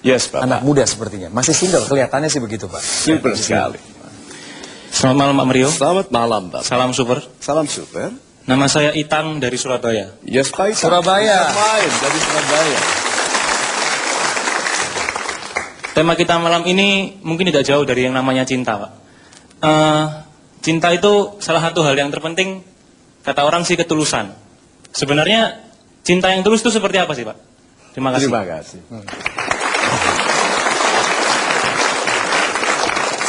Yes, Pak. Anak muda sepertinya. Masih single, kelihatannya sih begitu, Pak. Super sekali. Selamat malam Pak Mario. Selamat malam, Pak. Salam super. Salam super. Nama saya Itang dari Surabaya. Yes, Pak. Surabaya. Main dari Surabaya. Tema kita malam ini mungkin tidak jauh dari yang namanya cinta, Pak. Cinta itu salah satu hal yang terpenting, kata orang sih ketulusan. Sebenarnya cinta yang tulus itu seperti apa sih, Pak? Terima kasih. Terima kasih.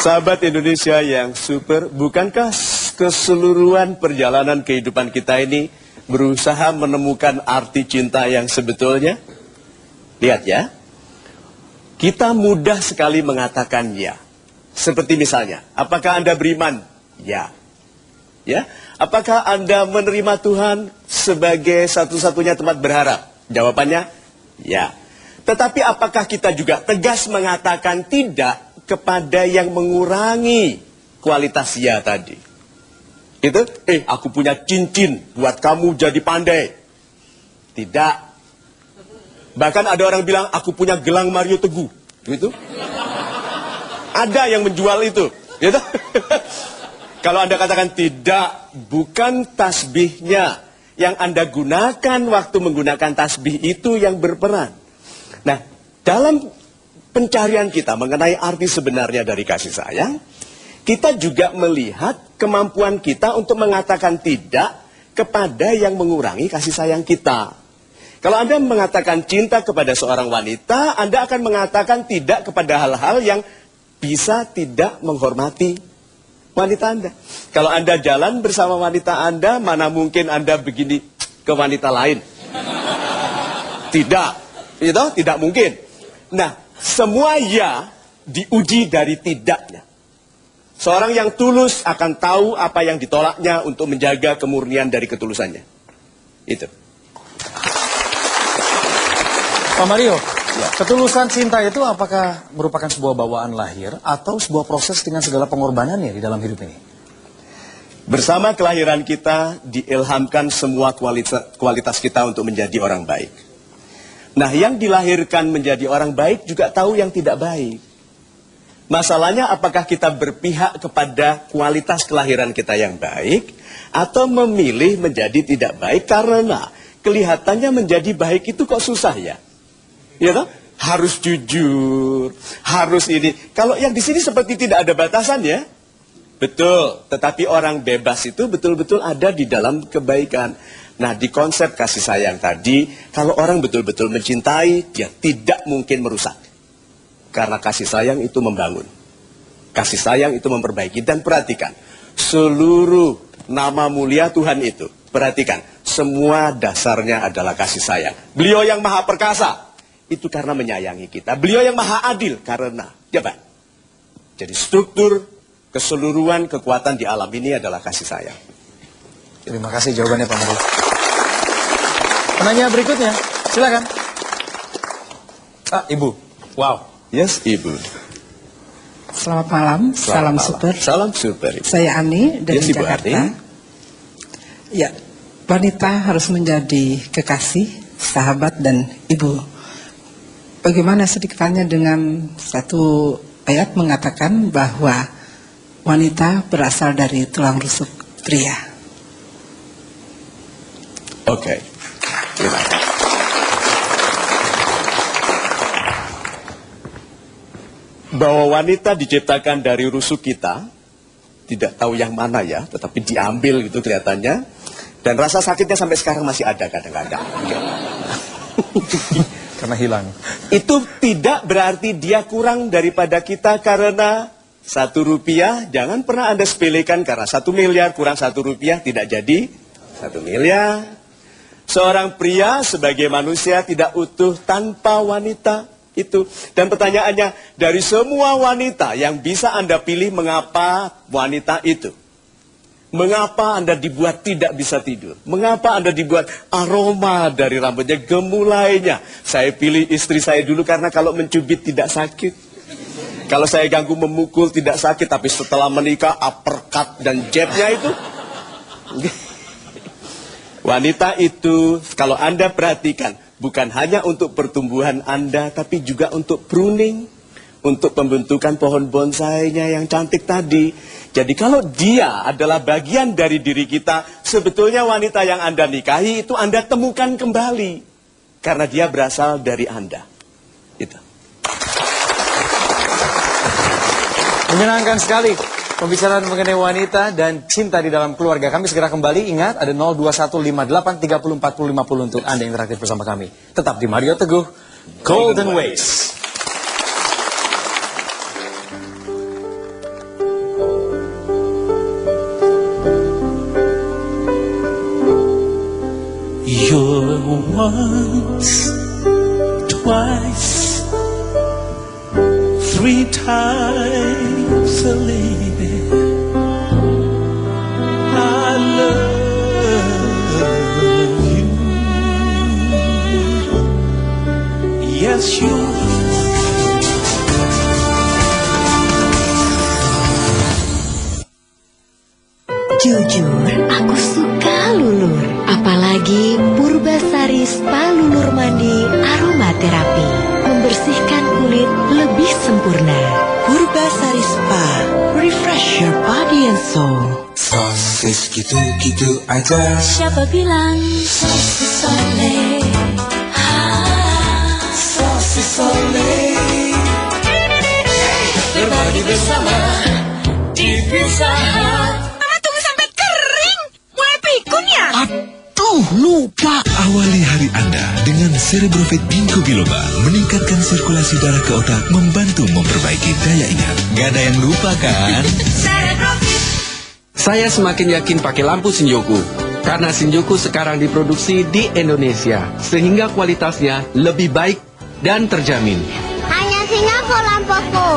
Sahabat Indonesia yang super, bukankah keseluruhan perjalanan kehidupan kita ini berusaha menemukan arti cinta yang sebetulnya? Lihat ya, kita mudah sekali mengatakan ya. Seperti misalnya, apakah Anda beriman? Ya. Ya. Apakah Anda menerima Tuhan sebagai satu-satunya tempat berharap? Jawabannya, ya. Tetapi apakah kita juga tegas mengatakan tidak kepada yang mengurangi kualitas ya tadi? Itu, aku punya cincin buat kamu jadi pandai. Tidak. Bahkan ada orang bilang, aku punya gelang Mario Teguh. Gitu. Ada yang menjual itu. Gitu. Kalau Anda katakan tidak, bukan tasbihnya yang Anda gunakan waktu menggunakan tasbih itu yang berperan. Nah, dalam pencarian kita mengenai arti sebenarnya dari kasih sayang, kita juga melihat kemampuan kita untuk mengatakan tidak kepada yang mengurangi kasih sayang kita. Kalau Anda mengatakan cinta kepada seorang wanita, Anda akan mengatakan tidak kepada hal-hal yang bisa tidak menghormati wanita Anda. Kalau Anda jalan bersama wanita Anda, mana mungkin Anda begini ke wanita lain? Tidak. Itu tidak mungkin. Nah, semua ya diuji dari tidaknya. Seorang yang tulus akan tahu apa yang ditolaknya untuk menjaga kemurnian dari ketulusannya. Itu. Pak Mario, ketulusan cinta itu apakah merupakan sebuah bawaan lahir atau sebuah proses dengan segala pengorbanannya di dalam hidup ini? Bersama kelahiran kita diilhamkan semua kualitas kita untuk menjadi orang baik. Nah, yang dilahirkan menjadi orang baik juga tahu yang tidak baik. Masalahnya apakah kita berpihak kepada kualitas kelahiran kita yang baik atau memilih menjadi tidak baik karena kelihatannya menjadi baik itu kok susah ya? Ya toh? Harus jujur, harus ini. Kalau yang di sini seperti tidak ada batasan ya. Betul, tetapi orang bebas itu betul-betul ada di dalam kebaikan. Nah, di konsep kasih sayang tadi, kalau orang betul-betul mencintai, dia tidak mungkin merusak. Karena kasih sayang itu membangun. Kasih sayang itu memperbaiki. Dan perhatikan, seluruh nama mulia Tuhan itu, perhatikan, semua dasarnya adalah kasih sayang. Beliau yang maha perkasa, itu karena menyayangi kita. Beliau yang maha adil, karena, coba. Jadi struktur, keseluruhan kekuatan di alam ini adalah kasih sayang. Terima kasih jawabannya Pak Mario. Penanya berikutnya, silakan. Ibu. Wow. Yes, Ibu. Selamat malam, salam super. Salam super. Ibu. Saya Ani dari Yes, Ibu Jakarta. Ani. Ya, wanita harus menjadi kekasih, sahabat dan ibu. Bagaimana sedikitnya dengan satu ayat mengatakan bahwa wanita berasal dari tulang rusuk pria. Oke. Terima kasih. Bahwa wanita diciptakan dari rusuk kita, tidak tahu yang mana ya, tetapi diambil gitu kelihatannya. Dan rasa sakitnya sampai sekarang masih ada kadang-kadang. Karena hilang. Itu tidak berarti dia kurang daripada kita karena 1 rupiah. Jangan pernah Anda sepelekan karena 1 miliar kurang 1 rupiah tidak jadi 1 miliar. Seorang pria sebagai manusia tidak utuh tanpa wanita. Itu. Dan pertanyaannya, dari semua wanita yang bisa Anda pilih, mengapa wanita itu? Mengapa Anda dibuat tidak bisa tidur? Mengapa Anda dibuat aroma dari rambutnya, gemulainya? Saya pilih istri saya dulu karena kalau mencubit tidak sakit. Kalau saya ganggu memukul tidak sakit, tapi setelah menikah uppercut dan jabnya itu. Wanita itu, kalau Anda perhatikan, bukan hanya untuk pertumbuhan Anda, tapi juga untuk pruning, untuk pembentukan pohon bonsainya yang cantik tadi. Jadi kalau dia adalah bagian dari diri kita, sebetulnya wanita yang Anda nikahi itu Anda temukan kembali. Karena dia berasal dari Anda. Itu. Menyenangkan sekali pembicaraan mengenai wanita dan cinta di dalam keluarga. Kami segera kembali. Ingat, ada 02158304050 untuk Anda yang interaktif bersama kami. Tetap di Mario Teguh, Golden Ways. You're once, twice, 3 times a lady. I love you. Yes, you. Jujur, aku suka lulur. Apalagi Purbasari Spa Lulur Mandi Aromaterapi. Membersihkan kulit lebih sempurna. Purbasari Spa, refresh your body and soul. Sosis gitu-gitu aja. Siapa bilang sosis oleh? Sosis oleh. Berbagi bersama di Pizza Hut. Aduh, lupa. Awali hari Anda dengan Cerebrofit Ginkgo biloba. Meningkatkan sirkulasi darah ke otak, membantu memperbaiki daya ingat. Gak ada yang lupa kan? Cerebrofit. Saya semakin yakin pakai lampu Shinjuku. Karena Shinjuku sekarang diproduksi di Indonesia. Sehingga kualitasnya lebih baik dan terjamin. Hanya Singapura lampuku.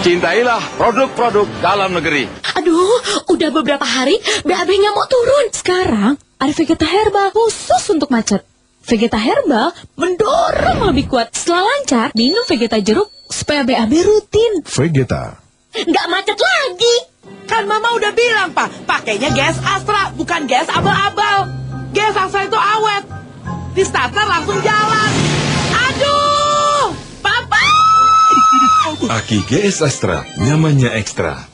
Cintailah produk-produk dalam negeri. Aduh, udah beberapa hari BAB-nya mau turun. Sekarang ada Vegeta Herbal khusus untuk macet. Vegeta Herbal mendorong lebih kuat. Setelah lancar, minum Vegeta jeruk supaya BAB rutin. Vegeta. Nggak macet lagi. Kan Mama udah bilang, Pak, pakainya gas Astra, bukan gas abal-abal. Gas Astra itu awet. Di starter langsung jalan. Aduh, Papa! Aki GS Astra, nyamannya ekstra.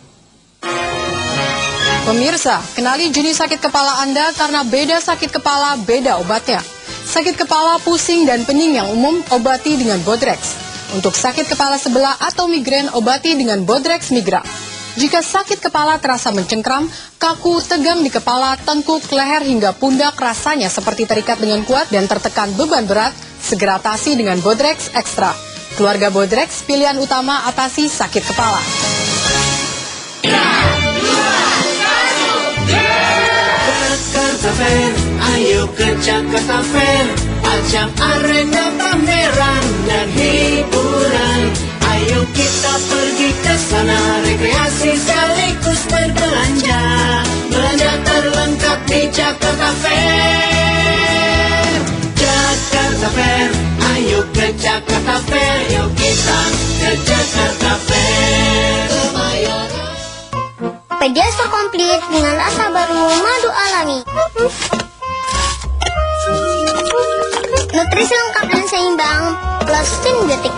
Pemirsa, kenali jenis sakit kepala Anda karena beda sakit kepala, beda obatnya. Sakit kepala, pusing, dan pening yang umum, obati dengan Bodrex. Untuk sakit kepala sebelah atau migrain, obati dengan Bodrex Migra. Jika sakit kepala terasa mencengkram, kaku, tegang di kepala, tengkuk, leher, hingga pundak rasanya seperti terikat dengan kuat dan tertekan beban berat, segera atasi dengan Bodrex Extra. Keluarga Bodrex, pilihan utama atasi sakit kepala. Jakarta Fair, ayo ke Jakarta Fair. Ajang arena pameran dan hiburan. Ayo kita pergi ke sana, rekreasi sekaligus berbelanja. Belanja terlengkap di Jakarta Fair. Jakarta Fair, ayo ke Jakarta Fair. Yuk kita ke Jakarta Fair. Kemayoran. Pediasur komplit dengan rasa baru madu alami. Nutrisi lengkap dan seimbang plus simbiotik.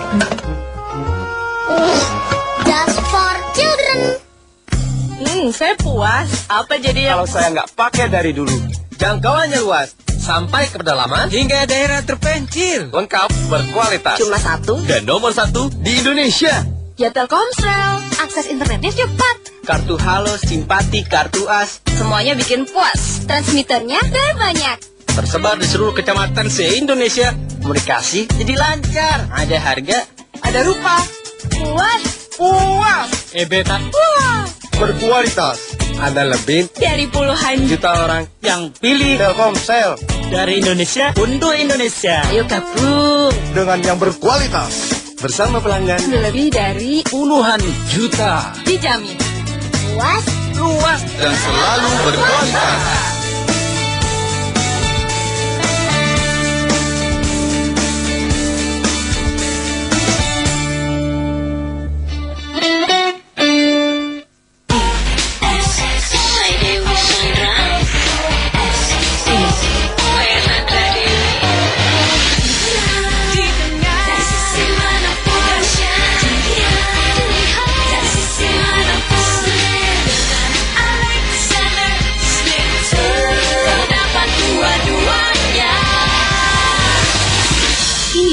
Just for children. Saya puas. Apa jadinya? Kalau saya nggak pakai dari dulu. Jangkauannya luas. Sampai ke pedalaman hingga daerah terpencil. Lengkap, berkualitas. Cuma satu. Dan nomor 1 di Indonesia. Ya Telkomsel. Akses internetnya cepat. Kartu Halo, Simpati, Kartu As. Semuanya bikin puas. Transmitternya banyak. Tersebar di seluruh kecamatan se-Indonesia. Komunikasi jadi lancar. Ada harga, ada rupa. Puas. Puas. Beta. Puas. Berkualitas. Ada lebih Dari puluhan juta orang yang pilih Telkomsel. Dari Indonesia untuk Indonesia. Ayo gabung. Dengan yang berkualitas. Bersama pelanggan Lebih dari puluhan juta. dijamin. Puas. Luas dan selalu berkualitas.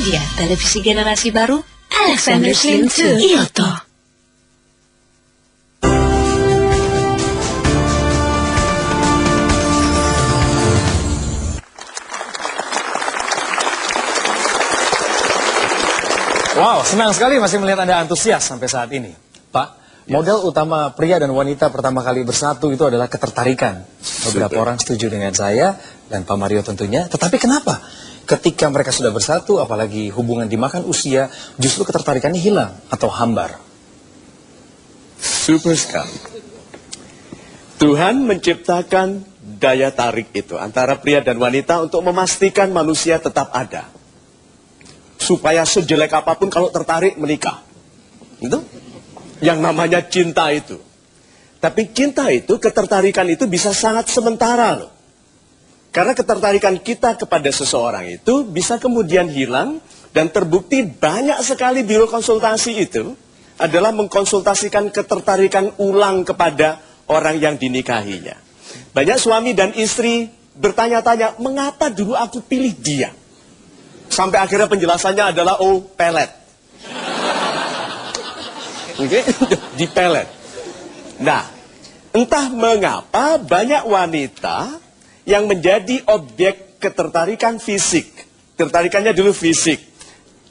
dia televisi generasi baru Alexander Slim 2 Iyoto. Wow, senang sekali masih melihat Anda antusias sampai saat ini. Pak, model utama pria dan wanita pertama kali bersatu itu adalah ketertarikan. Beberapa orang setuju dengan saya dan Pak Mario tentunya. Tetapi kenapa? Ketika mereka sudah bersatu, apalagi hubungan dimakan usia, justru ketertarikannya hilang atau hambar. Super sekali. Tuhan menciptakan daya tarik itu antara pria dan wanita untuk memastikan manusia tetap ada. Supaya sejelek apapun kalau tertarik menikah. Itu yang namanya cinta itu. Tapi cinta itu, ketertarikan itu bisa sangat sementara loh. Karena ketertarikan kita kepada seseorang itu bisa kemudian hilang. Dan terbukti banyak sekali biro konsultasi itu adalah mengkonsultasikan ketertarikan ulang kepada orang yang dinikahinya. Banyak suami dan istri bertanya-tanya, mengapa dulu aku pilih dia? Sampai akhirnya penjelasannya adalah, oh, pelet. Oke, dipelet. Nah, entah mengapa banyak wanita yang menjadi objek ketertarikan fisik. Tertarikannya dulu fisik.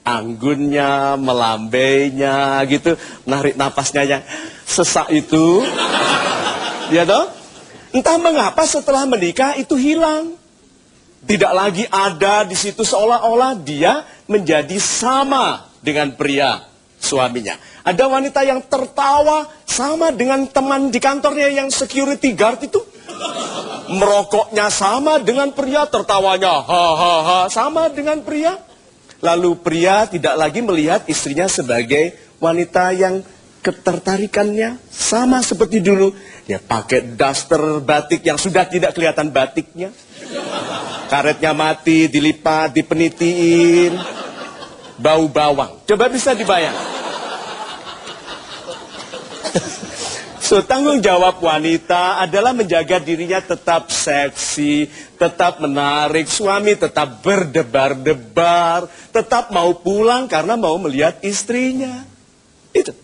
Anggunnya, melambainya, gitu. Narik napasnya yang sesak itu. Ya toh? Entah mengapa setelah menikah itu hilang. Tidak lagi ada di situ, seolah-olah dia menjadi sama dengan pria suaminya. Ada wanita yang tertawa sama dengan teman di kantornya yang security guard itu. Merokoknya sama dengan pria, tertawanya ha sama dengan pria. Lalu pria tidak lagi melihat istrinya sebagai wanita yang ketertarikannya sama seperti dulu. Dia pakai daster batik yang sudah tidak kelihatan batiknya. Karetnya mati, dilipat, dipenitiin, bau bawang. Coba bisa dibayang. So, tanggung jawab wanita adalah menjaga dirinya tetap seksi, tetap menarik, suami tetap berdebar-debar, tetap mau pulang karena mau melihat istrinya. Itu.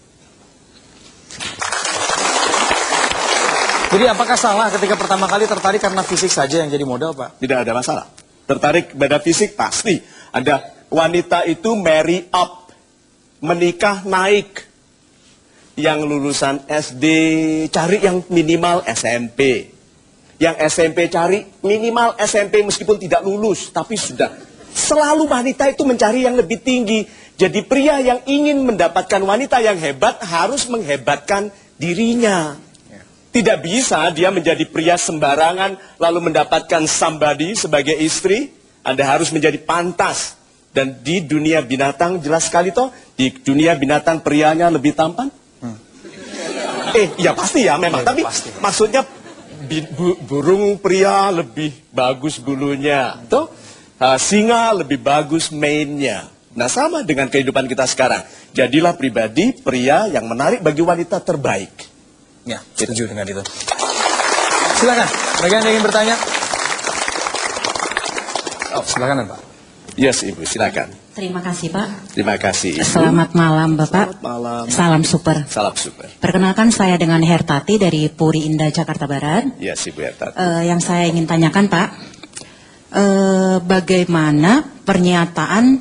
Jadi apakah salah ketika pertama kali tertarik karena fisik saja yang jadi modal, Pak? Tidak ada masalah. Tertarik pada fisik pasti. Ada wanita itu marry up, menikah naik. Yang lulusan SD cari yang minimal SMP. Yang SMP cari minimal SMP meskipun tidak lulus, tapi sudah. Selalu wanita itu mencari yang lebih tinggi. Jadi pria yang ingin mendapatkan wanita yang hebat harus menghebatkan dirinya. Tidak bisa dia menjadi pria sembarangan lalu mendapatkan somebody sebagai istri. Anda harus menjadi pantas. Dan di dunia binatang jelas sekali toh, di dunia binatang prianya lebih tampan. Ya pasti ya memang. Tapi pasti. Maksudnya burung pria lebih bagus bulunya. Toh singa lebih bagus mainnya. Nah sama dengan kehidupan kita sekarang. Jadilah pribadi pria yang menarik bagi wanita terbaik. Ya, setuju dengan itu. Silakan, bagi Anda yang ingin bertanya. Oh, silakan Pak. Yes, Ibu, silakan. Terima kasih, Pak. Terima kasih, Ibu. Selamat malam, Bapak. Selamat malam. Salam super. Salam super. Perkenalkan saya dengan Hertati dari Puri Indah, Jakarta Barat. Yes, Ibu Hertati. Yang saya ingin tanyakan, Pak, bagaimana pernyataan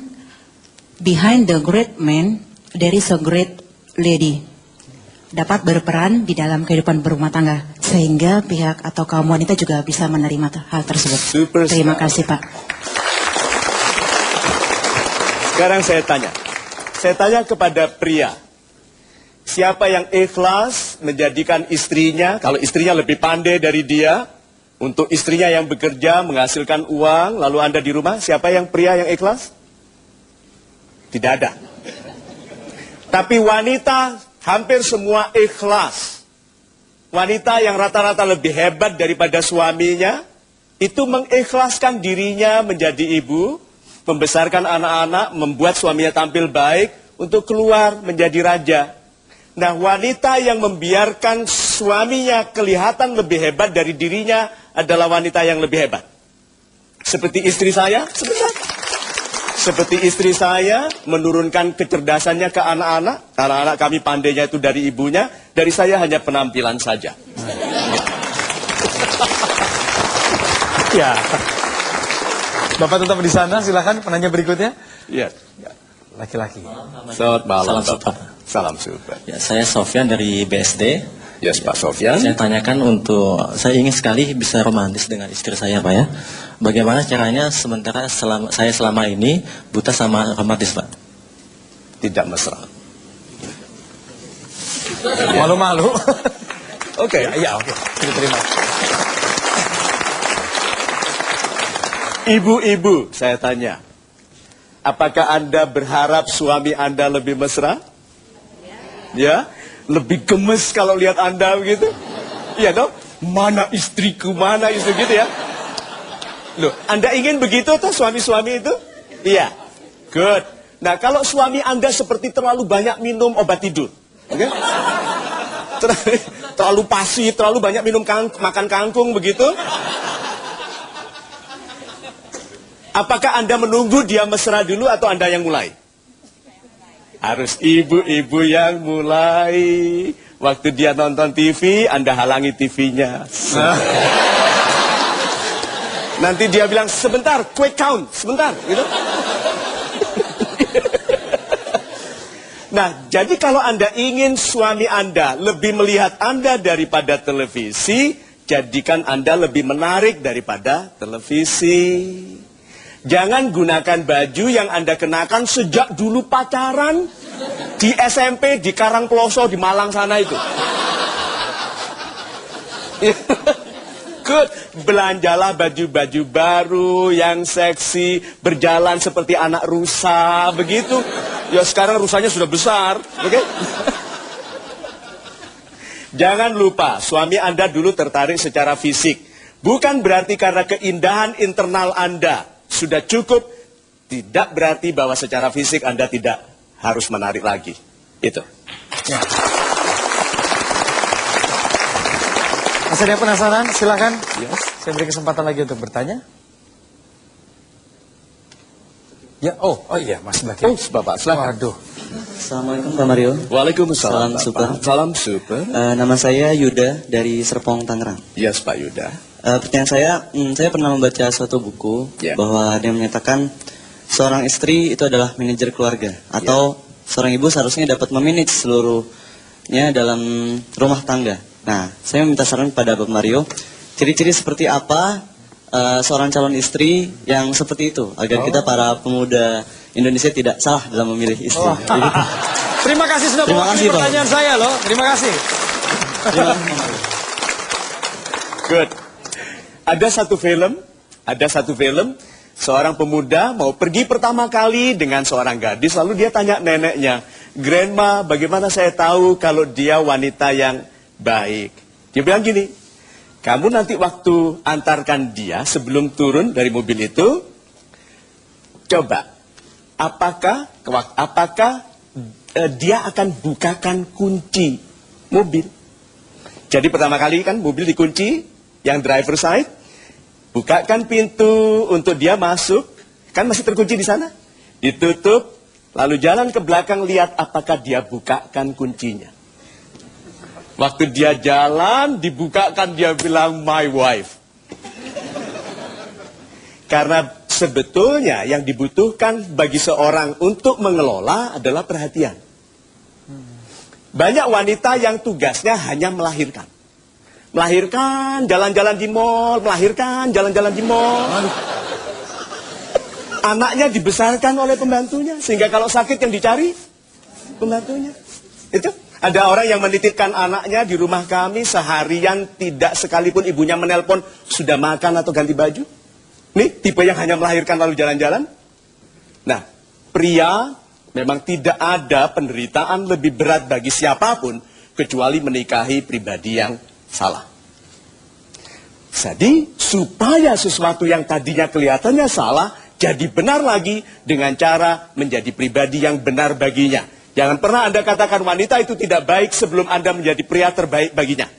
behind the great man there is a great lady dapat berperan di dalam kehidupan berumah tangga sehingga pihak atau kaum wanita juga bisa menerima hal tersebut. Super. Terima kasih, Pak. Sekarang saya tanya kepada pria, siapa yang ikhlas menjadikan istrinya, kalau istrinya lebih pandai dari dia, untuk istrinya yang bekerja menghasilkan uang, lalu Anda di rumah, siapa yang pria yang ikhlas? Tidak ada. Tapi wanita hampir semua ikhlas. Wanita yang rata-rata lebih hebat daripada suaminya, itu mengikhlaskan dirinya menjadi ibu, membesarkan anak-anak, membuat suaminya tampil baik, untuk keluar menjadi raja. Nah, wanita yang membiarkan suaminya kelihatan lebih hebat dari dirinya adalah wanita yang lebih hebat. Seperti istri saya, sebenarnya. Seperti istri saya menurunkan kecerdasannya ke anak-anak. Anak-anak kami pandainya itu dari ibunya, dari saya hanya penampilan saja. Ya. Bapak tetap di sana, silakan penanya berikutnya. Iya. Laki-laki. Selamat malam, Salam super. Salam super. Ya, saya Sofyan dari BSD. Yes, Pak Sofyan. Saya tanyakan saya ingin sekali bisa romantis dengan istri saya, Pak ya. Bagaimana caranya sementara saya selama ini buta sama romantis, Pak? Tidak mesra. Malu-malu. Oke. Ya, oke. Diterima. Ibu-ibu, saya tanya. Apakah Anda berharap suami Anda lebih mesra? Ya? Lebih gemes kalau lihat Anda begitu? Iya dong? Mana istriku, mana istri gitu ya? Loh, Anda ingin begitu tuh suami-suami itu? Iya. Good. Nah, kalau suami Anda seperti terlalu banyak minum obat tidur. Oke? Terlalu pasif, terlalu banyak makan kangkung begitu? Apakah Anda menunggu dia mesra dulu atau Anda yang mulai? Harus ibu-ibu yang mulai. Waktu dia nonton TV, Anda halangi TV-nya. Nanti dia bilang, sebentar, quick count, sebentar. Gitu. Nah, jadi kalau Anda ingin suami Anda lebih melihat Anda daripada televisi, jadikan Anda lebih menarik daripada televisi. Jangan gunakan baju yang Anda kenakan sejak dulu pacaran di SMP di Karangploso di Malang sana itu. Good. Belanjalah baju-baju baru yang seksi, berjalan seperti anak rusa, begitu. Ya sekarang rusanya sudah besar, oke? Okay? Jangan lupa, suami Anda dulu tertarik secara fisik. Bukan berarti karena keindahan internal Anda sudah cukup, tidak berarti bahwa secara fisik Anda tidak harus menarik lagi. Itu. Ya. Masih ada yang penasaran? Silakan. Yes. Saya beri kesempatan lagi untuk bertanya. Ya, oh iya, Mas Baki. Oh, Bapak, silakan. Waduh. Assalamualaikum Pak Mario. Waalaikumsalam. Salam super. Salam super. Nama saya Yuda dari Serpong, Tangerang. Yes, Pak Yuda. Pertanyaan saya pernah membaca suatu buku bahwa ada yang menyatakan seorang istri itu adalah manajer keluarga atau seorang ibu seharusnya dapat memanage seluruhnya dalam rumah tangga. Nah, saya minta saran pada Bapak Mario, ciri-ciri seperti apa seorang calon istri yang seperti itu agar kita para pemuda Indonesia tidak salah dalam memilih istri. Terima kasih sudah mewakili pertanyaan saya loh. Terima kasih. Good. Ada satu film, seorang pemuda mau pergi pertama kali dengan seorang gadis, lalu dia tanya neneknya, "Grandma, bagaimana saya tahu kalau dia wanita yang baik?" Dia bilang gini, "Kamu nanti waktu antarkan dia sebelum turun dari mobil itu, coba, apakah dia akan bukakan kunci mobil?" Jadi pertama kali kan mobil dikunci, yang driver side, bukakan pintu untuk dia masuk, kan masih terkunci di sana, ditutup, lalu jalan ke belakang lihat apakah dia bukakan kuncinya. Waktu dia jalan, dibukakan, dia bilang, "My wife." Karena sebetulnya yang dibutuhkan bagi seorang untuk mengelola adalah perhatian. Banyak wanita yang tugasnya hanya melahirkan. Melahirkan, jalan-jalan di mall, melahirkan, jalan-jalan di mall. Anaknya dibesarkan oleh pembantunya, sehingga kalau sakit yang dicari pembantunya. Itu ada orang yang menitipkan anaknya di rumah kami seharian, tidak sekalipun ibunya menelpon sudah makan atau ganti baju. Nih tipe yang hanya melahirkan lalu jalan-jalan. Nah, pria memang tidak ada penderitaan lebih berat bagi siapapun kecuali menikahi pribadi yang salah. Jadi supaya sesuatu yang tadinya kelihatannya salah jadi benar lagi dengan cara menjadi pribadi yang benar baginya. Jangan pernah Anda katakan wanita itu tidak baik sebelum Anda menjadi pria terbaik baginya.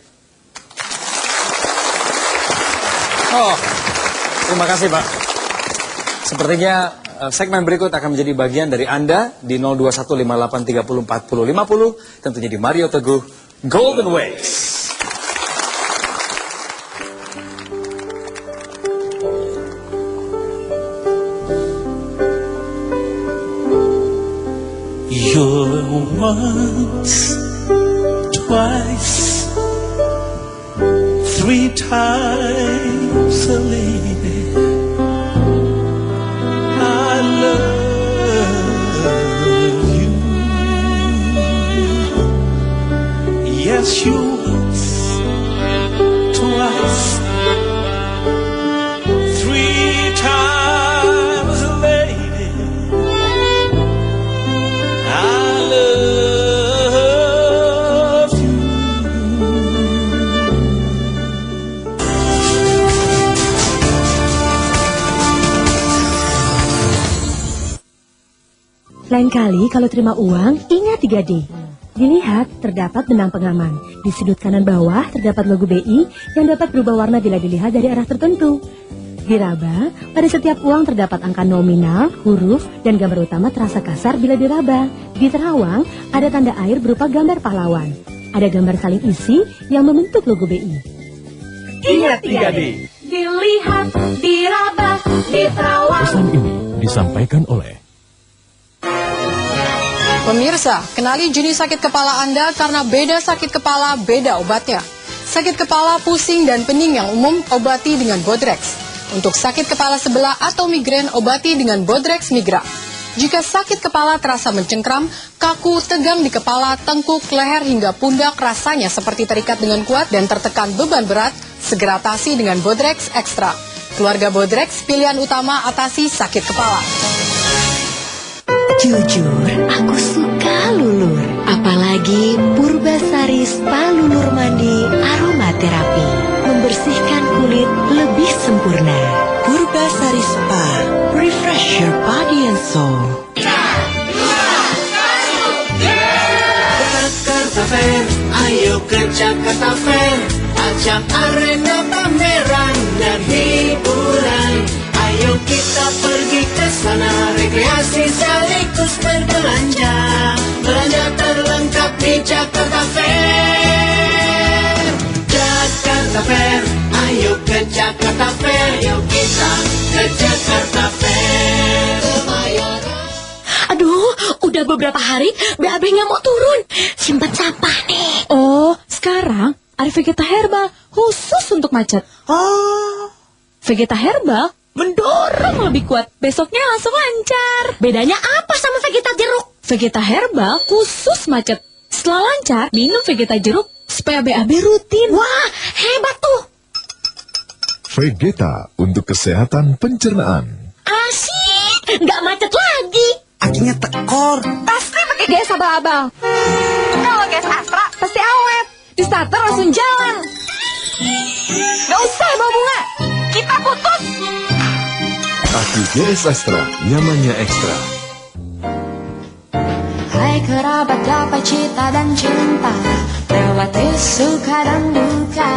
Oh, terima kasih Pak. Sepertinya segmen berikut akan menjadi bagian dari Anda di 02158304050, tentunya di Mario Teguh Golden Ways. You're once, twice, 3 times a lady. I love you. Yes, you once, twice, 3 times a lady. I love you. Lain kali kalau terima uang, ingat 3D. Dilihat, terdapat benang pengaman. Di sudut kanan bawah terdapat logo BI yang dapat berubah warna bila dilihat dari arah tertentu. Diraba, pada setiap uang terdapat angka nominal, huruf, dan gambar utama terasa kasar bila diraba. Di terawang, ada tanda air berupa gambar pahlawan. Ada gambar saling isi yang membentuk logo BI. Ingat 3D. Dilihat, diraba, diterawang. Pesan ini disampaikan oleh Pemirsa, kenali jenis sakit kepala Anda karena beda sakit kepala, beda obatnya. Sakit kepala, pusing, dan pening yang umum obati dengan Bodrex. Untuk sakit kepala sebelah atau migrain, obati dengan Bodrex Migra. Jika sakit kepala terasa mencengkram, kaku, tegang di kepala, tengkuk, leher, hingga pundak rasanya seperti terikat dengan kuat dan tertekan beban berat, segera atasi dengan Bodrex Extra. Keluarga Bodrex, pilihan utama atasi sakit kepala. Jujur, aku suka lulur. Apalagi Purbasari Spa Lulur Mandi Aromaterapi. Membersihkan kulit lebih sempurna. Purbasari Spa, refresh your body and soul. Jakarta Fair, ayo ke Jakarta Fair. Ajang arena pameran dan hiburan. Ayo kita pergi ke sana, rekreasi sekaligus berbelanja. Belanja terlengkap di Jakarta Fair. Jakarta Fair, ayo ke Jakarta Fair. Yuk kita ke Jakarta Fair. Kemayoran. Aduh, udah beberapa hari BAB nggak mau turun. Simpan sampah nih. Oh, sekarang ada Vegeta Herbal khusus untuk macet. Oh, Vegeta Herbal mendorong lebih kuat, besoknya langsung lancar. Bedanya apa sama Vegeta Jeruk? Vegeta Herbal khusus macet. Setelah lancar, minum Vegeta Jeruk supaya BAB rutin. Wah, hebat tuh. Vegeta untuk kesehatan pencernaan. Asik, nggak macet lagi. Akhirnya tekor. Pasti pakai gas abal-abal. Kalau gas Astra pasti awet. Di starter langsung jalan. Gak usah bawa bunga. Kita putus. Aki GS Astra, nyamannya ekstra. Hai kerabat gapai cita dan cinta, lewati suka dan duka,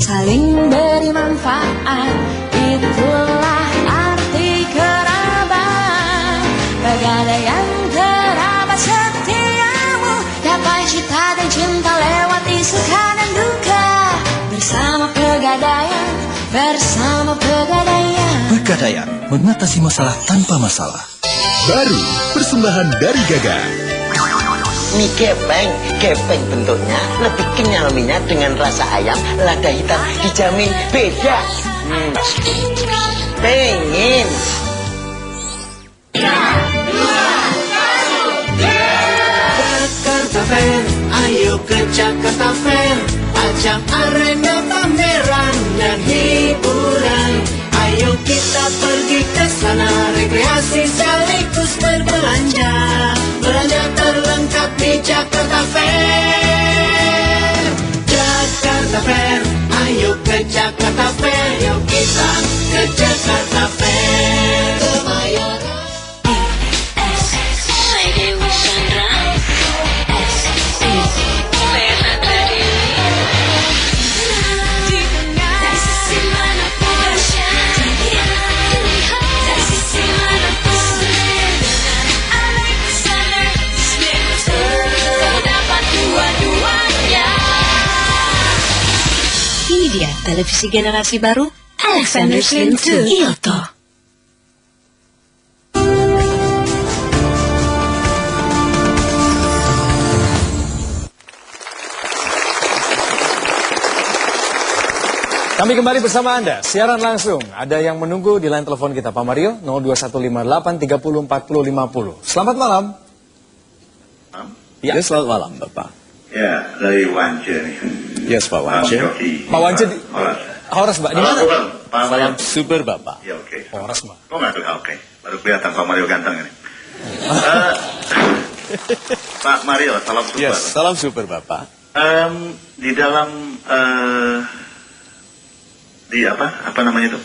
saling beri manfaat, itulah arti kerabat. Pegadaian kerabat setiamu, gapai cita dan cinta lewati suka dan duka, bersama Pegadaian, bersama Pegadaian. Pegadaian, mengatasi masalah tanpa masalah. Baru, persembahan dari Gaga. Mie kepeng bentuknya, lebih kenyal minyak dengan rasa ayam, lada hitam dijamin beda. Pengen. Jakarta Fair, ayo ke Jakarta Fair. Ajang arena pameran dan hiburan. Ayo kita pergi ke sana, rekreasi sekaligus berbelanja. Belanja terlengkap di Jakarta Fair. Jakarta Fair, ayo ke Jakarta Fair. Yuk kita ke Jakarta Fair. Kemayoran. televisi generasi baru Alexander Slim 2 Iyoto. Kami kembali bersama Anda, siaran langsung. Ada yang menunggu di line telepon kita, Pak Mario, 02158305050. Selamat malam. Ya, selamat malam, Bapak. Ya, dari Wance nih. Yes, Pak Wance. Pak Wance di Horas, Mbak. Di mana? Salam super, Bapak. Ya, oke. Horas, Mbak. Oh, nggak tuh, oke. Baru kelihatan Pak Mario ganteng ini. Pak Mario, salam super. Yes, salam super, Bapak. Di dalam di apa namanya itu?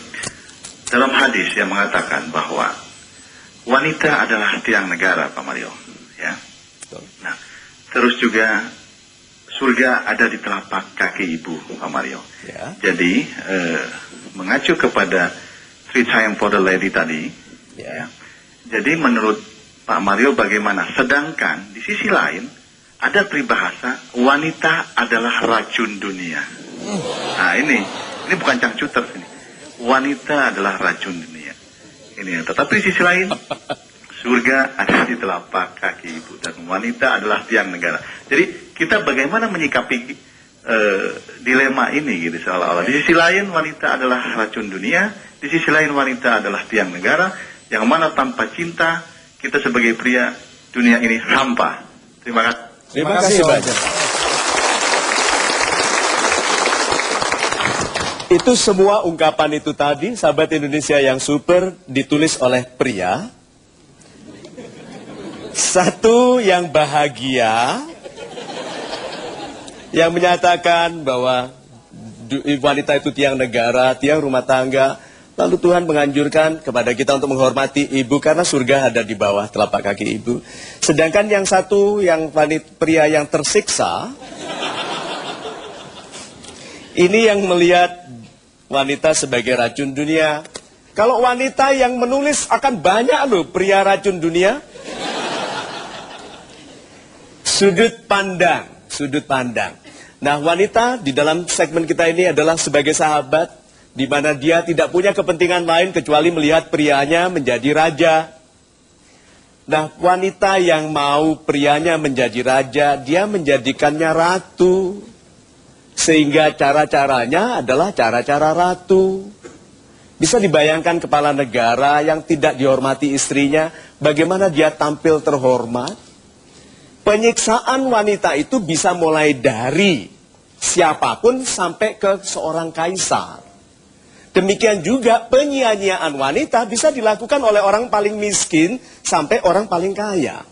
Dalam hadis yang mengatakan bahwa wanita adalah tiang negara, Pak Mario, ya. Nah, terus juga surga ada di telapak kaki ibu, Pak Mario. Ya. Jadi mengacu kepada Sweet Sayang for the Lady tadi, ya. Jadi menurut Pak Mario bagaimana? Sedangkan di sisi lain ada peribahasa wanita adalah racun dunia. Nah ini bukan cangcuter ini. Wanita adalah racun dunia. Ini, tetapi di sisi lain surga ada di telapak kaki ibu dan wanita adalah tiang negara. Jadi kita bagaimana menyikapi dilema ini gitu seolah-olah. Di sisi lain wanita adalah racun dunia, di sisi lain wanita adalah tiang negara, yang mana tanpa cinta kita sebagai pria dunia ini hampa. Terima kasih. Terima kasih banyak. Itu semua ungkapan itu tadi, sahabat Indonesia yang super, ditulis oleh pria. Satu yang bahagia, yang menyatakan bahwa wanita itu tiang negara, tiang rumah tangga. Lalu Tuhan menganjurkan kepada kita untuk menghormati ibu karena surga ada di bawah telapak kaki ibu. Sedangkan yang satu, yang pria yang tersiksa, ini yang melihat wanita sebagai racun dunia. Kalau wanita yang menulis akan banyak loh pria racun dunia. Sudut pandang. Nah, wanita di dalam segmen kita ini adalah sebagai sahabat, di mana dia tidak punya kepentingan lain kecuali melihat prianya menjadi raja. Nah, wanita yang mau prianya menjadi raja, dia menjadikannya ratu. Sehingga cara-caranya adalah cara-cara ratu. Bisa dibayangkan kepala negara yang tidak dihormati istrinya, bagaimana dia tampil terhormat. Penyiksaan wanita itu bisa mulai dari siapapun sampai ke seorang kaisar. Demikian juga penyia-nyiaan wanita bisa dilakukan oleh orang paling miskin sampai orang paling kaya.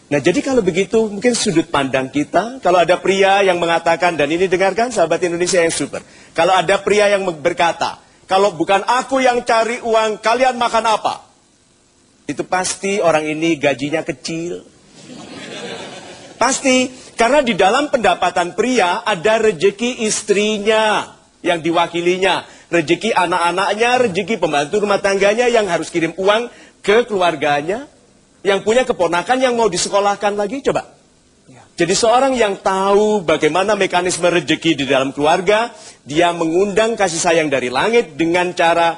Nah, jadi kalau begitu mungkin sudut pandang kita, kalau ada pria yang mengatakan, dan ini dengarkan sahabat Indonesia yang super. Kalau ada pria yang berkata, kalau bukan aku yang cari uang, kalian makan apa? Itu pasti orang ini gajinya kecil. Pasti, karena di dalam pendapatan pria ada rejeki istrinya yang diwakilinya. Rejeki anak-anaknya, rejeki pembantu rumah tangganya yang harus kirim uang ke keluarganya. Yang punya keponakan yang mau disekolahkan lagi, coba. Jadi seorang yang tahu bagaimana mekanisme rejeki di dalam keluarga, dia mengundang kasih sayang dari langit dengan cara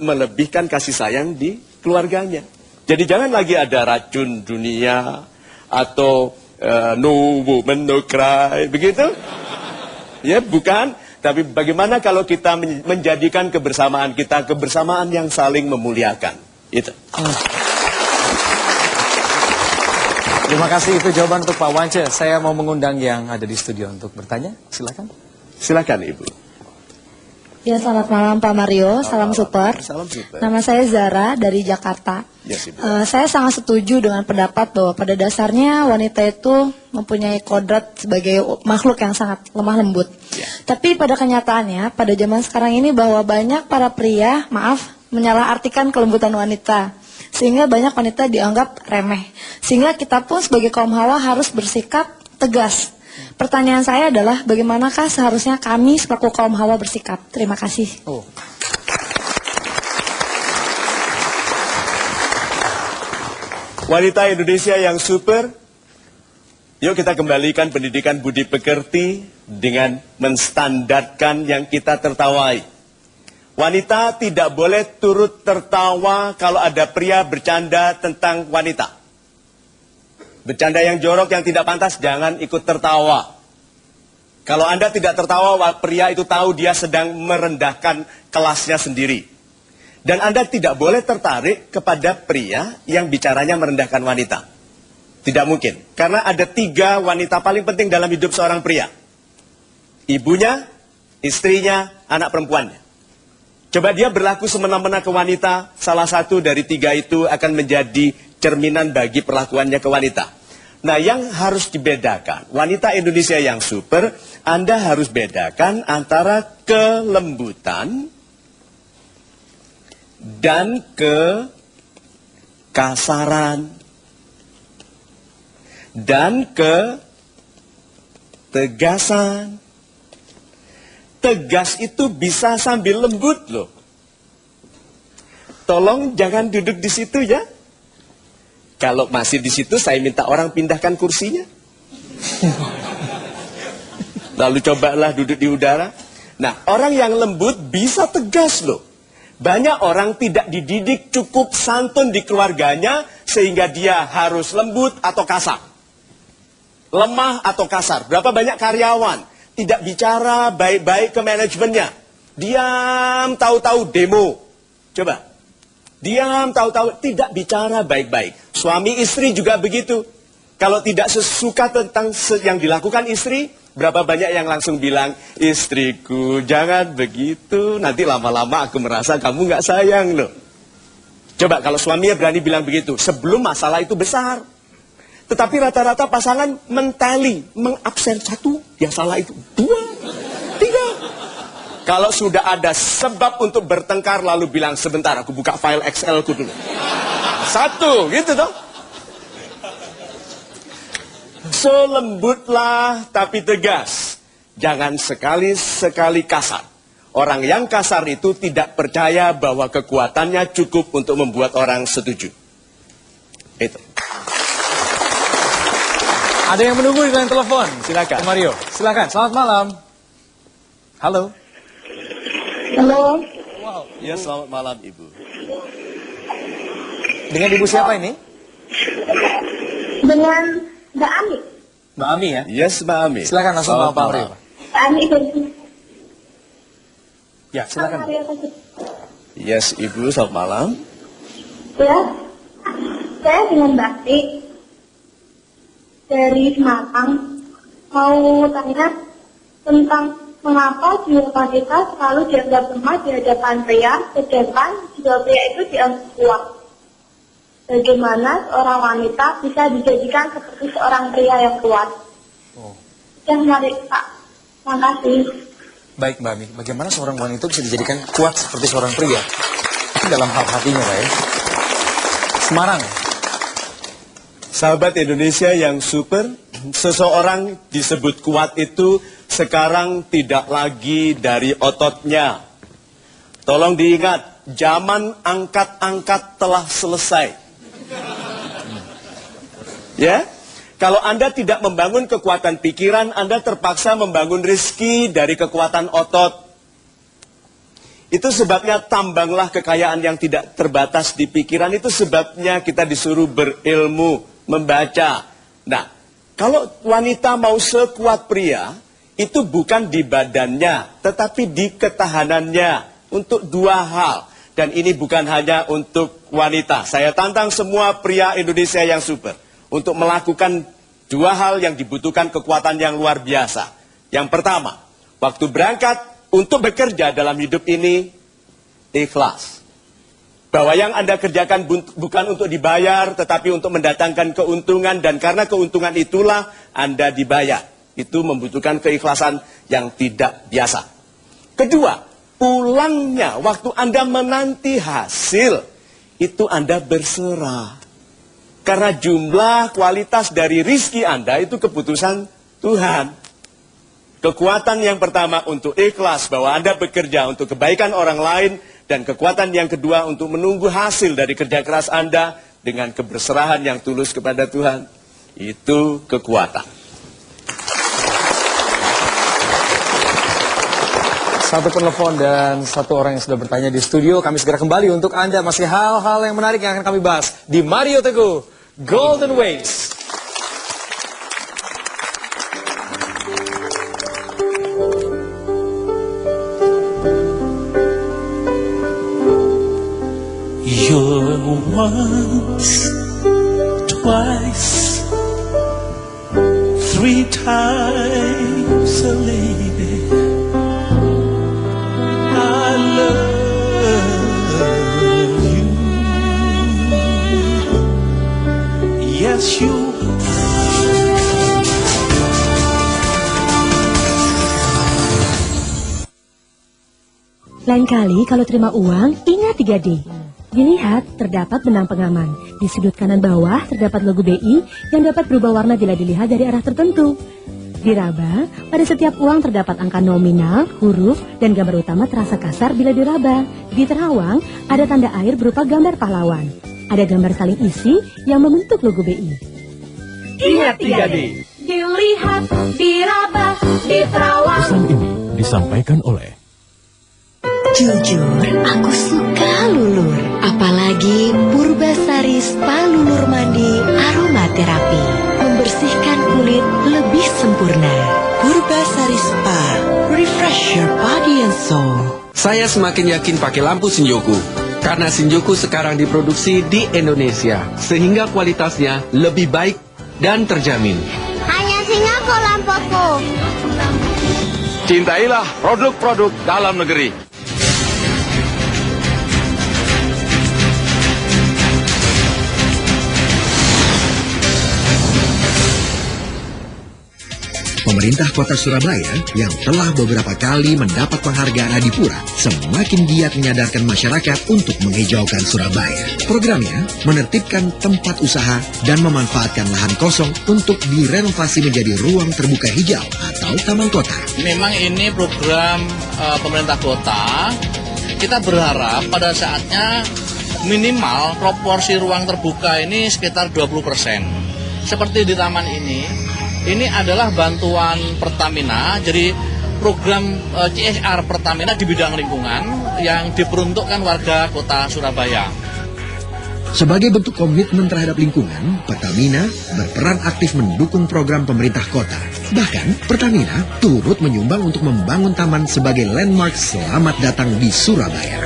melebihkan kasih sayang di keluarganya. Jadi jangan lagi ada racun dunia atau no woman no cry, begitu? Ya, bukan. Tapi bagaimana kalau kita menjadikan kebersamaan kita kebersamaan yang saling memuliakan? Itu. Terima kasih, itu jawaban untuk Pak Wance. Saya mau mengundang yang ada di studio untuk bertanya. Silakan. Silakan, Ibu. Ya, selamat malam Pak Mario, salam super. Salam super. Nama saya Zara dari Jakarta. Yes, Ibu. Saya sangat setuju dengan pendapat bahwa pada dasarnya wanita itu mempunyai kodrat sebagai makhluk yang sangat lemah lembut. Tapi pada kenyataannya, pada zaman sekarang ini bahwa banyak para pria, menyalahartikan kelembutan wanita. Sehingga banyak wanita dianggap remeh. Sehingga kita pun sebagai kaum hawa harus bersikap tegas. Pertanyaan saya adalah bagaimanakah seharusnya kami selaku kaum hawa bersikap? Terima kasih. Wanita Indonesia yang super, yuk kita kembalikan pendidikan budi pekerti dengan menstandarkan yang kita tertawai. Wanita tidak boleh turut tertawa kalau ada pria bercanda tentang wanita. Bercanda yang jorok, yang tidak pantas, jangan ikut tertawa. Kalau Anda tidak tertawa, pria itu tahu dia sedang merendahkan kelasnya sendiri. Dan Anda tidak boleh tertarik kepada pria yang bicaranya merendahkan wanita. Tidak mungkin. Karena ada 3 wanita paling penting dalam hidup seorang pria. Ibunya, istrinya, anak perempuannya. Coba dia berlaku semena-mena ke wanita, salah satu dari 3 itu akan menjadi cerminan bagi perlakuannya ke wanita. Nah, yang harus dibedakan, wanita Indonesia yang super, Anda harus bedakan antara kelembutan dan kekasaran dan ketegasan. Tegas itu bisa sambil lembut loh. Tolong jangan duduk di situ ya. Kalau masih di situ saya minta orang pindahkan kursinya. Lalu cobalah duduk di udara. Nah, orang yang lembut bisa tegas loh. Banyak orang tidak dididik cukup santun di keluarganya sehingga dia harus lembut atau kasar. Lemah atau kasar. Berapa banyak karyawan tidak bicara baik-baik ke manajemennya. Diam, tahu-tahu demo. Coba. Diam, tahu-tahu tidak bicara baik-baik. Suami istri juga begitu. Kalau tidak sesuka tentang yang dilakukan istri, berapa banyak yang langsung bilang, istriku jangan begitu, nanti lama-lama aku merasa kamu nggak sayang loh. Coba kalau suaminya berani bilang begitu, sebelum masalah itu besar. Tetapi rata-rata pasangan mentali, mengabsen 1, yang salah itu 2, 3. Kalau sudah ada sebab untuk bertengkar lalu bilang sebentar aku buka file Excel ku dulu. 1, gitu dong. So lembutlah tapi tegas. Jangan sekali-sekali kasar. Orang yang kasar itu tidak percaya bahwa kekuatannya cukup untuk membuat orang setuju. Itu. Ada yang menunggu di line telepon. Silakan. Mario, silakan. Selamat malam. Halo. Halo. Wow. Ya, selamat malam Ibu. Dengan Ibu siapa ini? Dengan Mbak Ami. Mbak Ami ya? Yes, Mbak Ami. Silakan langsung Pak Mario. Mbak Ami itu. Ya, silakan. Yes, Ibu, selamat malam. Ya, saya dengan Bakti dari Semarang mau tanya tentang mengapa jiwa wanita selalu dianggap lemah di hadapan pria, sedangkan jiwa pria itu dianggap kuat. Bagaimana seorang wanita bisa dijadikan seperti seorang pria yang kuat? Yang menarik, Pak. Terima kasih. Baik, Mbak Ami. Bagaimana seorang wanita bisa dijadikan kuat seperti seorang pria? Itu dalam hal hatinya, Pak ya. Semarang. Sahabat Indonesia yang super, seseorang disebut kuat itu sekarang tidak lagi dari ototnya. Tolong diingat, zaman angkat-angkat telah selesai. Ya, kalau Anda tidak membangun kekuatan pikiran, Anda terpaksa membangun rezeki dari kekuatan otot. Itu sebabnya tambanglah kekayaan yang tidak terbatas di pikiran. Itu sebabnya kita disuruh berilmu, membaca. Nah, kalau wanita mau sekuat pria, itu bukan di badannya, tetapi di ketahanannya. Untuk 2 hal. Dan ini bukan hanya untuk wanita. Saya tantang semua pria Indonesia yang super untuk melakukan 2 hal yang dibutuhkan kekuatan yang luar biasa. Yang pertama, waktu berangkat untuk bekerja dalam hidup ini, ikhlas. Bahwa yang Anda kerjakan bukan untuk dibayar, tetapi untuk mendatangkan keuntungan, dan karena keuntungan itulah Anda dibayar. Itu membutuhkan keikhlasan yang tidak biasa. Kedua, pulangnya waktu Anda menanti hasil, itu Anda berserah. Karena jumlah kualitas dari rizki Anda itu keputusan Tuhan. Kekuatan yang pertama untuk ikhlas bahwa Anda bekerja untuk kebaikan orang lain. Dan kekuatan yang kedua untuk menunggu hasil dari kerja keras Anda dengan keberserahan yang tulus kepada Tuhan. Itu kekuatan. Satu penelpon dan satu orang yang sudah bertanya di studio. Kami segera kembali untuk Anda. Masih hal-hal yang menarik yang akan kami bahas di Mario Teguh Golden Ways. You're once, twice, 3 times a lady. I love you. Yes, you. Lain kali kalau terima uang, ingat 3D. Dilihat, terdapat benang pengaman. Di sudut kanan bawah terdapat logo BI yang dapat berubah warna bila dilihat dari arah tertentu. Diraba, pada setiap uang terdapat angka nominal, huruf, dan gambar utama terasa kasar bila diraba. Di terawang, ada tanda air berupa gambar pahlawan. Ada gambar saling isi yang membentuk logo BI. Ingat 3D. Dilihat, diraba, di terawang. Pesan ini disampaikan oleh Jujur, aku suka lulur. Apalagi Purbasari Spa Lulur Mandi Aromaterapi. Membersihkan kulit lebih sempurna. Purbasari Spa, refresh your body and soul. Saya semakin yakin pakai lampu Shinjuku. Karena Shinjuku sekarang diproduksi di Indonesia. Sehingga kualitasnya lebih baik dan terjamin. Hanya Singapura lampuku. Cintailah produk-produk dalam negeri. Pemerintah Kota Surabaya yang telah beberapa kali mendapat penghargaan Adipura semakin giat menyadarkan masyarakat untuk menghijaukan Surabaya. Programnya menertibkan tempat usaha dan memanfaatkan lahan kosong untuk direnovasi menjadi ruang terbuka hijau atau taman kota. Memang ini program pemerintah kota. Kita berharap pada saatnya minimal proporsi ruang terbuka ini sekitar 20%. Seperti di taman ini adalah bantuan Pertamina, jadi program CSR Pertamina di bidang lingkungan yang diperuntukkan warga kota Surabaya. Sebagai bentuk komitmen terhadap lingkungan, Pertamina berperan aktif mendukung program pemerintah kota. Bahkan, Pertamina turut menyumbang untuk membangun taman sebagai landmark selamat datang di Surabaya.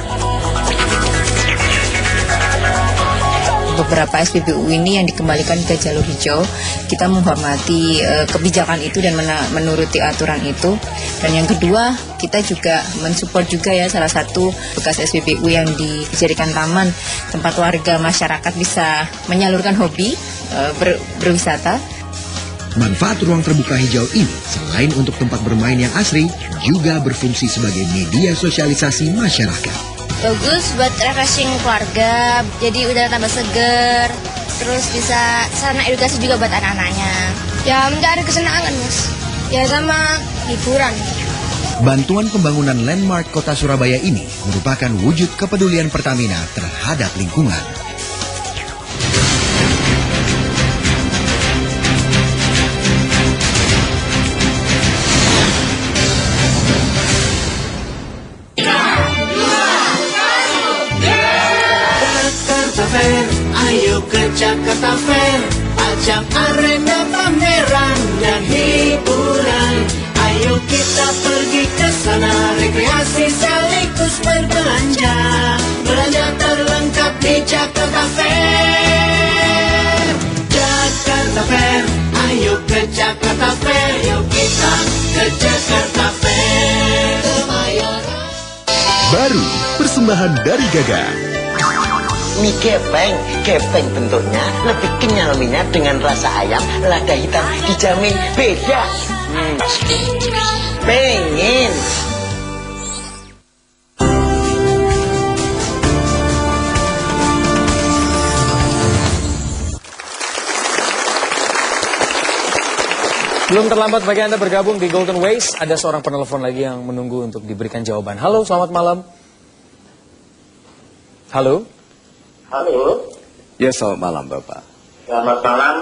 Beberapa SPBU ini yang dikembalikan ke jalur hijau, kita menghormati kebijakan itu dan menuruti aturan itu. Dan yang kedua, kita juga mensupport juga ya salah satu bekas SPBU yang dijadikan taman, tempat warga masyarakat bisa menyalurkan hobi berwisata. Manfaat ruang terbuka hijau ini selain untuk tempat bermain yang asri, juga berfungsi sebagai media sosialisasi masyarakat. Bagus buat refreshing keluarga, jadi udara tambah seger, terus bisa sarana edukasi juga buat anak-anaknya. Ya mencari kesenangan mas, ya sama hiburan. Bantuan pembangunan landmark kota Surabaya ini merupakan wujud kepedulian Pertamina terhadap lingkungan. Ayo ke Jakarta Fair, ajang arena pameran dan hiburan. Ayo kita pergi ke sana, rekreasi sekaligus berbelanja. Belanja terlengkap di Jakarta Fair. Jakarta Fair, ayo ke Jakarta Fair, yuk kita ke Jakarta Fair. Kemayoran. Baru persembahan dari Gaga. Mie kepeng bentuknya, lebih kenyal minyak dengan rasa ayam, lada hitam dijamin beda. Pengen. Belum terlambat bagi Anda bergabung di Golden Ways. Ada seorang penelpon lagi yang menunggu untuk diberikan jawaban. Halo, selamat malam. Halo. Halo. Ya, selamat malam Bapak. Selamat malam,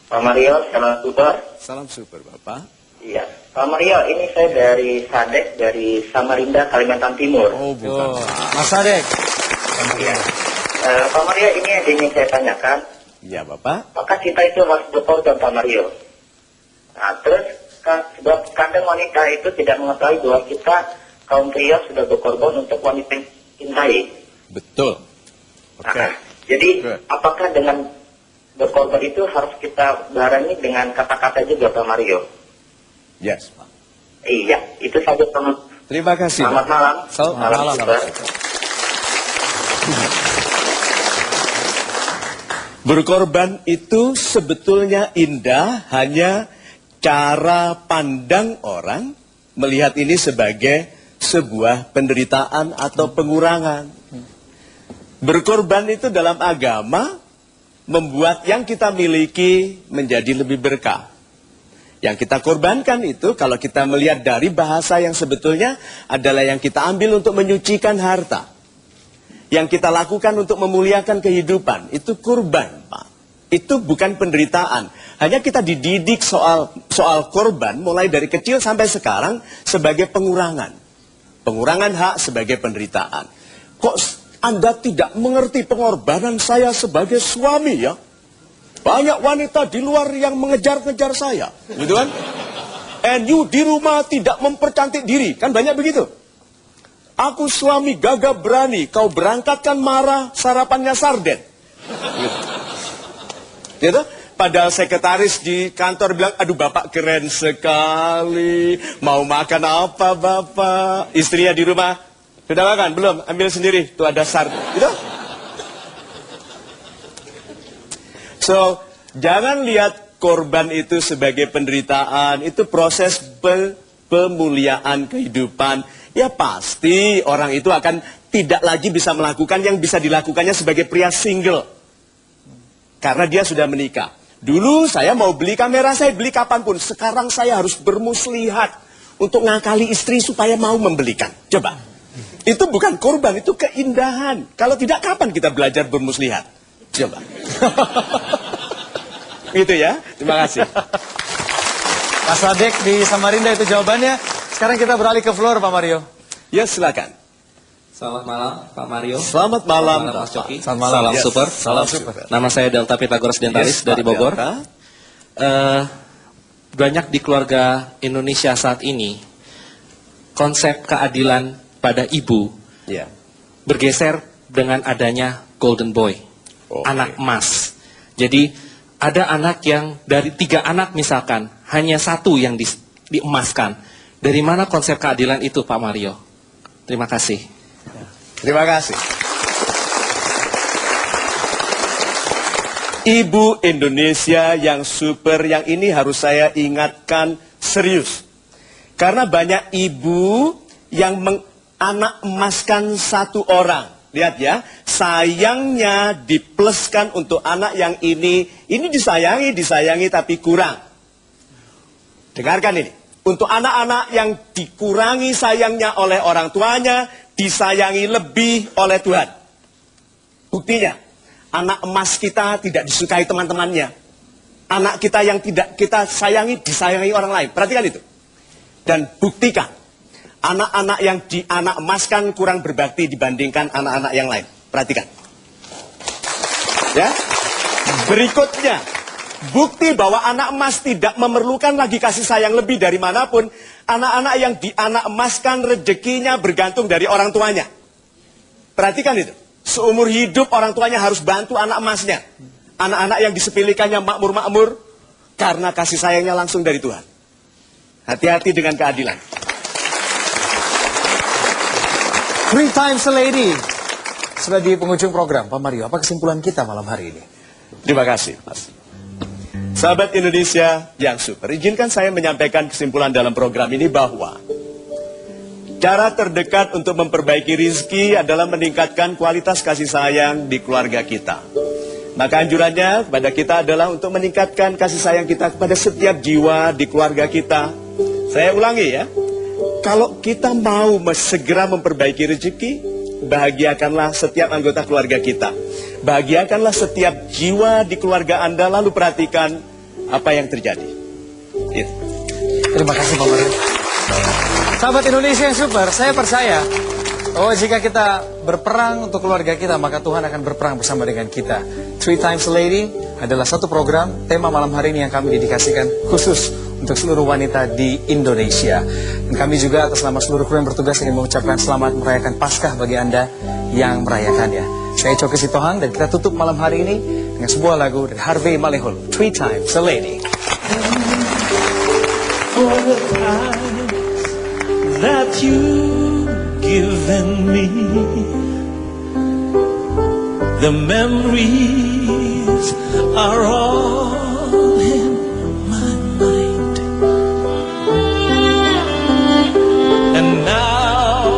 Pak Mario. Salam super. Salam super Bapak. Iya. Pak Mario, ini saya dari Sadek, dari Samarinda, Kalimantan Timur. Oh, bukan. Mas Sadek. Iya. Pak Mario, ini yang ingin saya tanyakan. Ya, Bapak. Apakah kita itu harus berkorban, Pak Mario? Nah, terus, sebab kadang wanita itu tidak mengetahui bahwa kita, kaum pria, sudah berkorban untuk wanita yang cintai. Betul. Oke. Nah, jadi, apakah dengan berkorban itu harus kita barengi dengan kata-kata juga, Pak Mario? Yes, Pak. Iya, itu saja, Pak. Terima kasih. Selamat malam. Selamat malam. Berkorban itu sebetulnya indah, hanya cara pandang orang melihat ini sebagai sebuah penderitaan atau pengurangan. Berkorban itu dalam agama membuat yang kita miliki menjadi lebih berkah. Yang kita korbankan itu, kalau kita melihat dari bahasa yang sebetulnya adalah yang kita ambil untuk menyucikan harta. Yang kita lakukan untuk memuliakan kehidupan, itu kurban, Pak. Itu bukan penderitaan. Hanya kita dididik soal korban, mulai dari kecil sampai sekarang, sebagai pengurangan. Pengurangan hak sebagai penderitaan. Kok Anda tidak mengerti pengorbanan saya sebagai suami ya? Banyak wanita di luar yang mengejar-ngejar saya, gitu kan? And you di rumah tidak mempercantik diri, kan banyak begitu. Aku suami gagah berani, kau berangkatkan marah, sarapannya sarden. Gitu. Padahal sekretaris di kantor bilang, aduh bapak keren sekali, mau makan apa bapak? Istrinya di rumah, sudah makan? Belum, ambil sendiri, tuh ada sarden. Gitu. So, jangan lihat korban itu sebagai penderitaan, itu proses pemuliaan kehidupan. Ya pasti orang itu akan tidak lagi bisa melakukan yang bisa dilakukannya sebagai pria single. Karena dia sudah menikah. Dulu saya mau beli kamera, saya beli kapanpun. Sekarang saya harus bermuslihat untuk ngakali istri supaya mau membelikan. Coba. Itu bukan korban, itu keindahan. Kalau tidak, kapan kita belajar bermuslihat? Coba. Gitu ya, terima kasih. Mas Sadek di Samarinda itu jawabannya. Sekarang kita beralih ke floor, Pak Mario. Ya, silakan. Selamat malam, Pak Mario. Selamat malam, Mas Coki. Selamat malam. Salam Yes. super. Salam super. Nama saya Delta Pythagoras Dentalis dari Bogor. Banyak di keluarga Indonesia saat ini, konsep keadilan pada ibu bergeser dengan adanya golden boy, anak emas. Jadi ada anak yang dari 3 anak misalkan, hanya 1 yang diemaskan. Dari mana konsep keadilan itu, Pak Mario? Terima kasih. Terima kasih. Ibu Indonesia yang super, yang ini harus saya ingatkan serius. Karena banyak ibu yang anak emaskan 1 orang. Lihat ya, sayangnya dipluskan untuk anak yang ini disayangi tapi kurang. Dengarkan ini. Untuk anak-anak yang dikurangi sayangnya oleh orang tuanya, disayangi lebih oleh Tuhan. Buktinya, anak emas kita tidak disukai teman-temannya. Anak kita yang tidak kita sayangi, disayangi orang lain. Perhatikan itu. Dan buktikan, anak-anak yang anak emaskan kurang berbakti dibandingkan anak-anak yang lain. Perhatikan. Ya. Berikutnya, bukti bahwa anak emas tidak memerlukan lagi kasih sayang lebih dari manapun. Anak-anak yang anak emaskan rezekinya bergantung dari orang tuanya. Perhatikan itu. Seumur hidup orang tuanya harus bantu anak emasnya. Anak-anak yang disepilikannya makmur-makmur karena kasih sayangnya langsung dari Tuhan. Hati-hati dengan keadilan. 3 times a lady. Sudah di penghujung program, Pak Mario. Apa kesimpulan kita malam hari ini? Terima kasih, Mas. Sahabat Indonesia yang super, izinkan saya menyampaikan kesimpulan dalam program ini bahwa cara terdekat untuk memperbaiki rizki adalah meningkatkan kualitas kasih sayang di keluarga kita. Maka anjurannya kepada kita adalah untuk meningkatkan kasih sayang kita kepada setiap jiwa di keluarga kita. Saya ulangi ya, kalau kita mau segera memperbaiki rezeki, bahagiakanlah setiap anggota keluarga kita. Bahagiakanlah setiap jiwa di keluarga Anda, lalu perhatikan apa yang terjadi. Gitu. Terima kasih Pak Mario. Sahabat Indonesia yang super, saya percaya bahwa jika kita berperang untuk keluarga kita, maka Tuhan akan berperang bersama dengan kita. 3 Times a Lady adalah satu program tema malam hari ini yang kami dedikasikan khusus untuk seluruh wanita di Indonesia. Dan kami juga atas nama seluruh kru yang bertugas ingin mengucapkan selamat merayakan Paskah bagi Anda yang merayakannya. Saya Coki Sitohang dan kita tutup malam hari ini dengan sebuah lagu dari Harvey Maleholo, 3 Times a Lady. For the time that you've given me, the memories are all in my mind. And now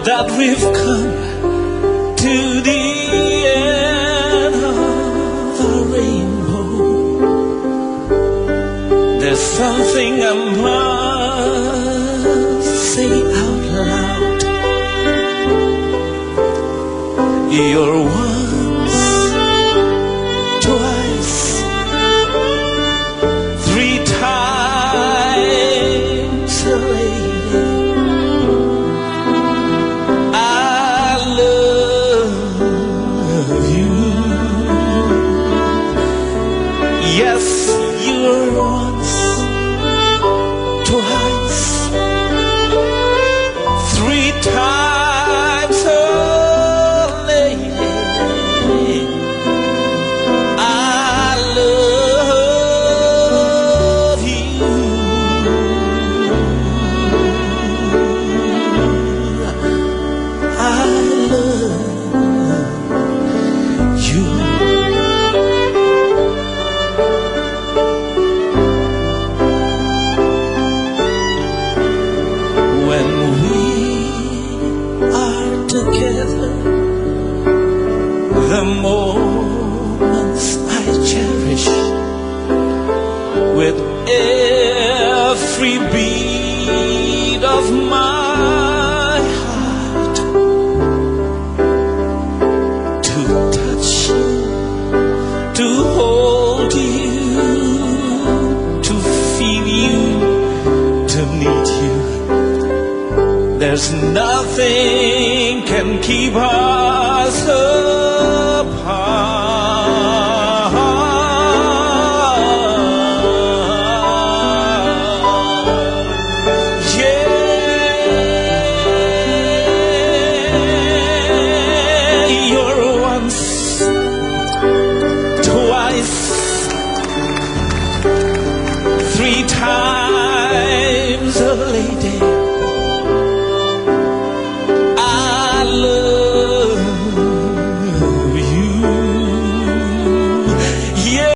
that we've come to the end of the rainbow, there's something I must say out loud. You're once, twice, 3 times a lady. I love you. Yes, you're once, twice, 3 times a lady. I love you. I love you. When we are together, the moments I cherish with every beat of my heart. To touch you, to hold you, to feel you, to need you. There's nothing can keep us